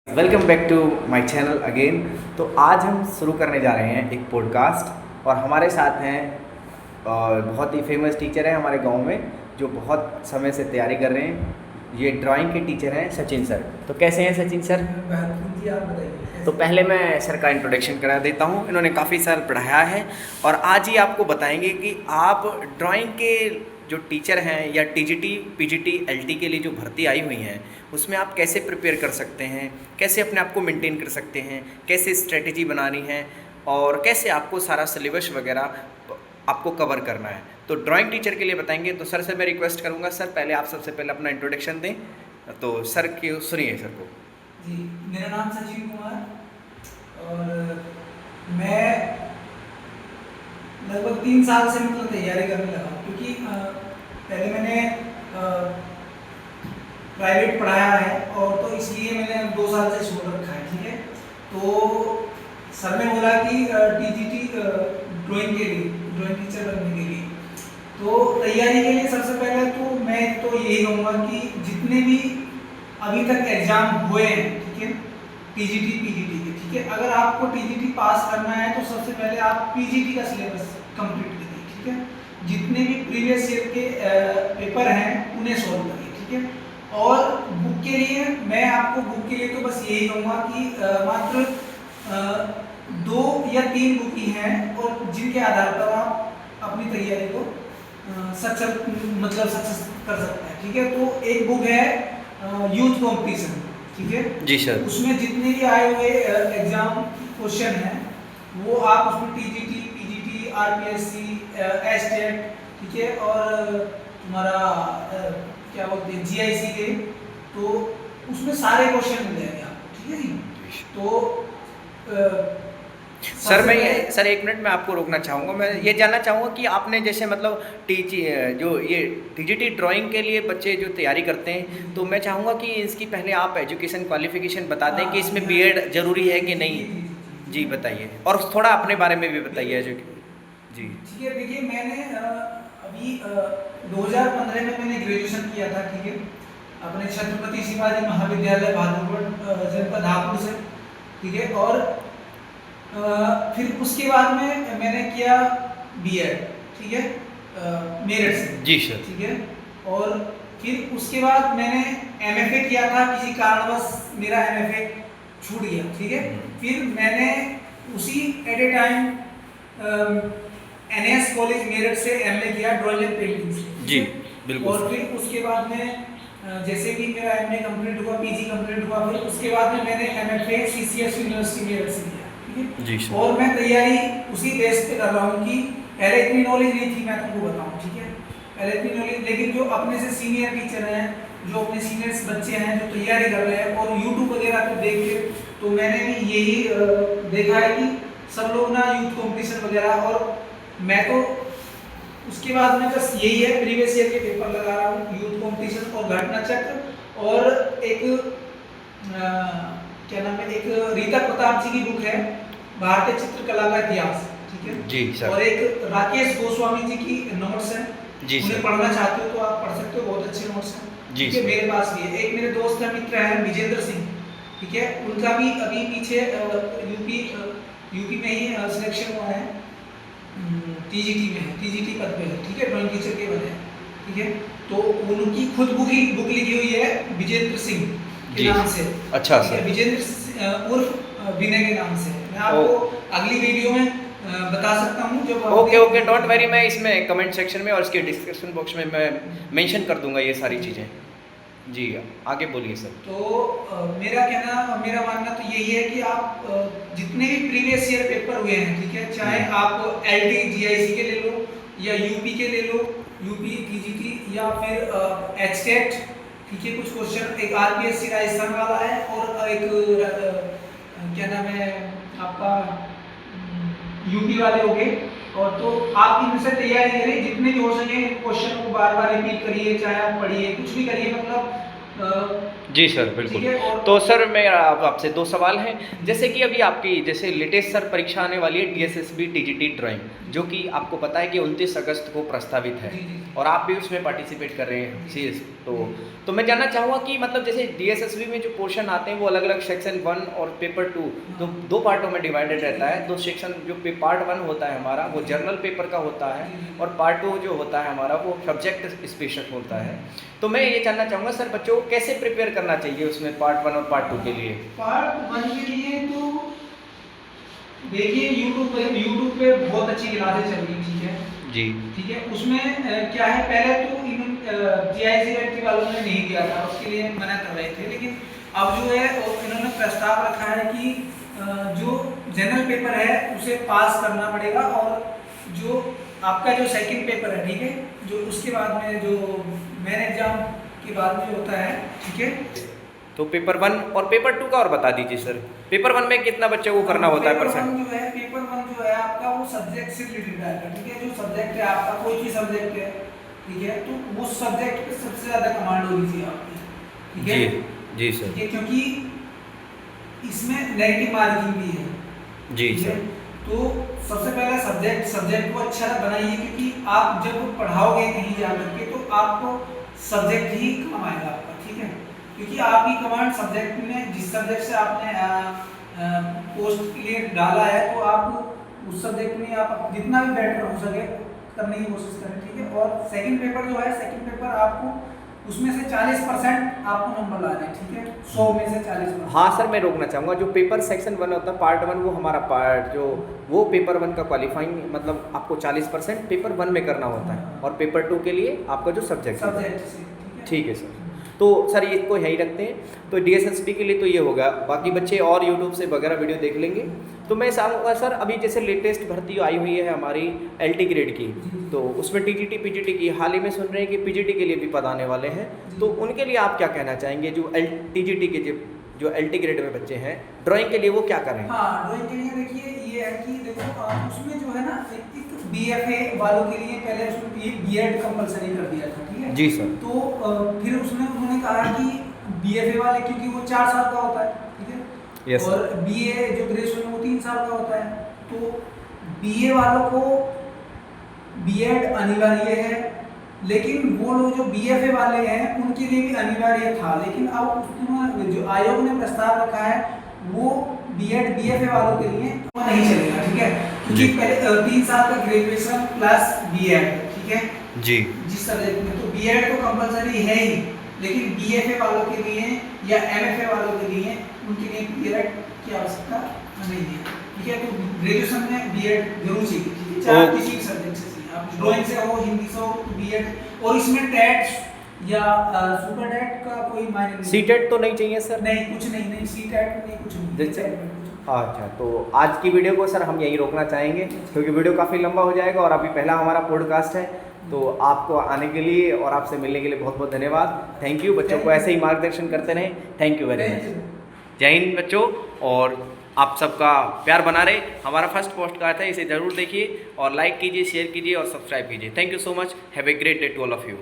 Welcome back to my channel again. तो आज हम शुरू करने जा रहे हैं एक पॉडकास्ट और हमारे साथ हैं बहुत ही फेमस टीचर हैं हमारे गांव में जो बहुत समय से तैयारी कर रहे हैं। ये ड्राइंग के टीचर हैं सचिन सर। तो कैसे हैं सचिन सर? बेहतरीन जी, आप बताइए। तो पहले मैं सर का इंट्रोडक्शन करा देता हूँ। इन्होंने काफ़ी साल पढ़ाया है और आज ही आपको बताएंगे कि आप ड्राइंग के जो टीचर हैं या टीजीटी पीजीटी एलटी के लिए जो भर्ती आई हुई हैं उसमें आप कैसे प्रिपेयर कर सकते हैं, कैसे अपने आप को मेंटेन कर सकते हैं, कैसे स्ट्रेटेजी बनानी है और कैसे आपको सारा सिलेबस वगैरह आपको कवर करना है। तो ड्राइंग टीचर के लिए बताएंगे। तो सर से मैं रिक्वेस्ट करूँगा, सर पहले आप सबसे पहले अपना इंट्रोडक्शन दें। तो सर की सुनिए सर को। जी, मेरा नाम सचिन कुमार और मैं लगभग 3 साल से तैयारी करने लगा हूँ, क्योंकि पहले मैंने प्राइवेट पढ़ाया है और तो इसलिए मैंने 2 साल से छोड़ रखा है। ठीक है, तो सर ने बोला कि टीजीटी ड्राइंग के लिए, ड्राइंग टीचर बनने के लिए तो तैयारी के लिए सबसे पहले तो मैं तो यही कहूँगा कि जितने भी अभी तक एग्जाम हुए हैं, ठीक है, टीजीटी पीजीटी के, ठीक है, अगर आपको टीजीटी पास करना है तो सबसे पहले आप पीजीटी का सिलेबस कंप्लीट करिए। ठीक है, जितने भी प्रीवियस ईयर के पेपर हैं उन्हें सॉल्व करिए। ठीक है, और बुक के लिए मैं आपको बुक के लिए तो बस यही कहूँगा कि मात्र 2 या 3 बुक ही हैं और जिनके आधार पर आप अपनी तैयारी को सक्सेस कर सकते हैं। ठीक है, तो एक बुक है यूथ कंपटीशन। ठीक है जी सर। उसमें जितने भी आए हुए एग्जाम क्वेश्चन हैं वो आप उसमें टीजीटी पीजीटी आरपीएससी एस्टेट, ठीक है, और तुम्हारा क्या बोलते हैं जीआईसी के, तो उसमें सारे क्वेश्चन मिल जाएंगे आपको। ठीक है जी, तो सर मैं ये सर एक मिनट में आपको रोकना चाहूँगा। मैं ये जानना चाहूँगा कि आपने जैसे मतलब जो ये टीजीटी ड्राइंग के लिए बच्चे जो तैयारी करते हैं, तो मैं चाहूँगा कि इसकी पहले आप एजुकेशन क्वालिफिकेशन बता दें कि इसमें बीएड ज़रूरी है कि नहीं। जी बताइए, और थोड़ा अपने बारे में भी बताइए जी। ठीक है, देखिए मैंने अभी 2015 में मैंने ग्रेजुएशन किया था। ठीक है, अपने छत्रपति शिवाजी महाविद्यालय बहादुरगढ़ जनपद हापुड़ से। ठीक है, और फिर उसके बाद में मैंने किया बीएड। ठीक है, मेरठ से। जी सर। ठीक है, और फिर उसके बाद मैंने एमएफए किया था, किसी कारणवश मेरा एमएफए छूट गया। ठीक है, फिर मैंने उसी at a time NS college Meerut से एमए किया ड्राइंग एंड पेंटिंग से। जी बिल्कुल। और फिर उसके बाद में जैसे कि मेरा एमए कंप्लीट हुआ, पीजी कंप्लीट हुआ, फिर उसके बाद में मैंने एमएफए सीसीएस यूनिवर्सिटी मेरठ से किया। जी सर। और मैं तैयारी उसी बेस पे कर रहा हूँ कि पहले इतनी नॉलेज नहीं थी, मैं तुमको बताऊँ। ठीक है, पहले इतनी नॉलेज, लेकिन जो अपने से सीनियर टीचर हैं, जो अपने सीनियर्स बच्चे हैं जो तैयारी कर रहे हैं, और यूट्यूब वगैरह पे देख के तो मैंने भी यही देखा है कि सब लोग ना यूथ कॉम्पिटिशन वगैरह, और मैं तो उसके बाद में बस यही है, प्रीवियस ईयर के पेपर लगा रहा हूँ, यूथ कॉम्पिटिशन और घटना चक्र, और एक क्या नाम है, एक रीता प्रताप जी की बुक है भारतीय चित्रकला का इतिहास। ठीक है जी सर। और एक राकेश गोस्वामी जी की नोट्स हैं, जी उन्हें सर। पढ़ना चाहते हो तो आप पढ़ सकते हो, बहुत अच्छे नोट्स हैं। जी ठीक है, सर। मेरे पास भी है। एक मेरे दोस्त का मित्र है विजेंद्र सिंह, ठीक है, उनका भी अभी पीछे यूपी में ही सिलेक्शन हुआ है, टीजीटी में है, टीजीटी पद पे है। ठीक है, ड्राइंग टीचर के पद है। ठीक है, तो उनकी खुद बुक लिखी हुई है विजेंद्र सिंह के नाम से। अच्छा सर। विजेंद्र उर्फ विनय के नाम से। मैं आपको अगली वीडियो में बता सकता हूँ जब ओके ओके, डोंट वरी। मैं इसमें कमेंट सेक्शन में और इसके डिस्क्रिप्शन बॉक्स में मैं मेंशन कर दूंगा ये सारी चीज़ें। जी आगे बोलिए सर। तो मेरा मानना तो यही है कि आप जितने भी प्रीवियस ईयर पेपर हुए हैं, ठीक है, चाहे आप एलटी जीआईसी के ले लो या यूपी के ले लो, यूपी पीजीटी या फिर एचटेट, ठीक है, कुछ क्वेश्चन, एक आरपीएससी राजस्थान वाला है और एक क्या नाम है आपका यूपी वाले हो गए, और तो आप इनसे तैयारी करिए, जितने भी हो सके क्वेश्चन को बार बार रिपीट करिए, चाहे आप पढ़िए, कुछ भी करिए, मतलब जी सर, बिल्कुल। ठीक है। और तो सर मेरा आपसे 2 सवाल हैं। जैसे कि अभी आपकी जैसे लेटेस्ट सर परीक्षा आने वाली है डीएसएसबी टीजीटी ड्राइंग, जो कि आपको पता है कि 29 अगस्त को प्रस्तावित है जी जी और आप भी उसमें पार्टिसिपेट कर रहे हैं जी सीएस। जी। तो मैं जानना चाहूँगा कि मतलब जैसे डीएसएसबी में जो पोर्शन आते हैं वो अलग-अलग सेक्शन 1 और पेपर 2 तो 2 पार्टों में डिवाइडेड रहता है। 2 सेक्शन जो पार्ट 1 होता है हमारा वो जर्नल पेपर का होता है और पार्ट 2 जो होता है हमारा वो सब्जेक्ट स्पेशल होता है। तो मैं ये जानना चाहूँगा सर बच्चों को कैसे प्रिपेयर करना चाहिए उसमें पार्ट 1 और पार्ट 2 के लिए? पार्ट 1 के लिए तो देखिए यूट्यूब पे बहुत अच्छी क्लासेस चल रही, ठीक है। जी। ठीक है, उसमें क्या है, पहले तो जीआईसी वालों ने नहीं दिया था, उसके लिए मना कर रहे थे, लेकिन अब जो है इन्होंने प्रस्ताव रखा है कि जो जनरल पेपर है उसे पास करना पड़ेगा और जो आपका जो सेकंड पेपर है, ठीक है, जो उसके बाद में जो मेन एग्जाम के बाद में जो होता है, ठीक है। तो पेपर 1 और पेपर 2 का और बता दीजिए सर। पेपर 1 में कितना बच्चों को करना होता है परसेंट? पेपर वन जो है आपका वो सब्जेक्ट से रिलेटेड आएगा, ठीक है। जो सब्जेक्ट है आपका कोई भी सब्जेक्ट है, ठीक है, तो वो सब्जेक्ट पे सबसे ज्यादा कमांड होनी चाहिए आपकी, ठीक है। जी, जी सर। ठीक है, क्योंकि इसमें नेगेटिव मार्किंग भी है, जी ठीक है। सर। तो सबसे पहला सब्जेक्ट को अच्छा बनाइए, क्योंकि आप जब पढ़ाओगे कहीं जा करके तो आपको सब्जेक्ट ही काम आएगा आपका, ठीक है। क्योंकि आपकी कमांड सब्जेक्ट में जिस सब्जेक्ट से आपने पोस्ट के लिए डाला है, तो आप उस सब्जेक्ट में आप जितना भी बेटर हो सके करने की कोशिश करें, ठीक है। और सेकंड पेपर जो है, सेकंड पेपर आपको उसमें से 40% आपको नंबर लाने हैं, ठीक है, 100 में से 40%। हाँ सर, मैं रोकना चाहूँगा जो पेपर सेक्शन 1 होता है पार्ट 1 वो हमारा पार्ट जो वो पेपर 1 का क्वालिफाइंग मतलब आपको 40% पेपर 1 में करना होता है और पेपर 2 के लिए आपका जो सब्जेक्ट है। सब्जेक्ट से, ठीक है। ठीक है सर। तो सर ये इसको यहीं रखते हैं। तो डीएसएसबी के लिए तो ये होगा, बाकी बच्चे और यूट्यूब से वगैरह वीडियो देख लेंगे। तो मैं चाहूँगा सर अभी जैसे लेटेस्ट भर्ती आई हुई है हमारी एलटी ग्रेड की, तो उसमें टीजीटी पीजीटी की हाल ही में सुन रहे हैं कि पीजीटी के लिए भी पद आने वाले हैं, तो उनके लिए आप क्या कहना चाहेंगे जो टीजीटी के जो एलटी ग्रेड में बच्चे हैं ड्राइंग के लिए वो क्या करें? हाँ, ड्राइंग के लिए देखिए ये है कि देखो उसमें जो है ना एक बीएफए वालों के लिए पहले उसमें बीएड कंपलसरी कर दिया था, ठीक है। जी सर। तो फिर उसमें उन्होंने कहा कि बीएफए वाले, क्योंकि वो 4 साल का होता है, ठीक है। यस और बीए जो ग्रेजुएशन वो 3 साल का होता है, तो बीए वालों को बीएड अनिवार्य है, लेकिन वो लोग जो बीएफए वाले हैं उनके लिए भी अनिवार्य था, लेकिन अब उसमें जो आयोग ने प्रस्ताव रखा है वो बीएड बीएफए वालों के लिए वो नहीं चलेगा, ठीक है। क्योंकि पहले 3 साल का ग्रेजुएशन प्लस बीएड, ठीक है जी। जिस सब्जेक्ट में, तो बीएड तो कंपलसरी है ही, लेकिन बीएफए वालों के लिए या एमएफए वालों के लिए उनके लिए बीएड की आवश्यकता नहीं है, ठीक है। तो ग्रेजुएशन में बीएड जरूर चाहिए, ठीक है, चाहे किसी सब्जेक्ट से, आप ड्राइंग से हो, हिंदी से हो, बीएड। और इसमें टेट या सुपर टेट का कोई मायने नहीं। सीटेट तो नहीं चाहिए सर? नहीं, कुछ नहीं सीटेट नहीं, कुछ नहीं। अच्छा, तो आज की वीडियो को सर हम यहीं रोकना चाहेंगे क्योंकि वीडियो काफ़ी लंबा हो जाएगा और अभी पहला हमारा पॉडकास्ट है। तो आपको आने के लिए और आपसे मिलने के लिए बहुत बहुत धन्यवाद। Thank you. बच्चों को ऐसे ही मार्गदर्शन करते रहें। Thank you very much. जय हिंद बच्चों, और आप सबका प्यार बना रहे। हमारा फर्स्ट पॉडकास्ट है, इसे ज़रूर देखिए और लाइक कीजिए, शेयर कीजिए और सब्सक्राइब कीजिए। Thank you so much. Have a great day to all of you.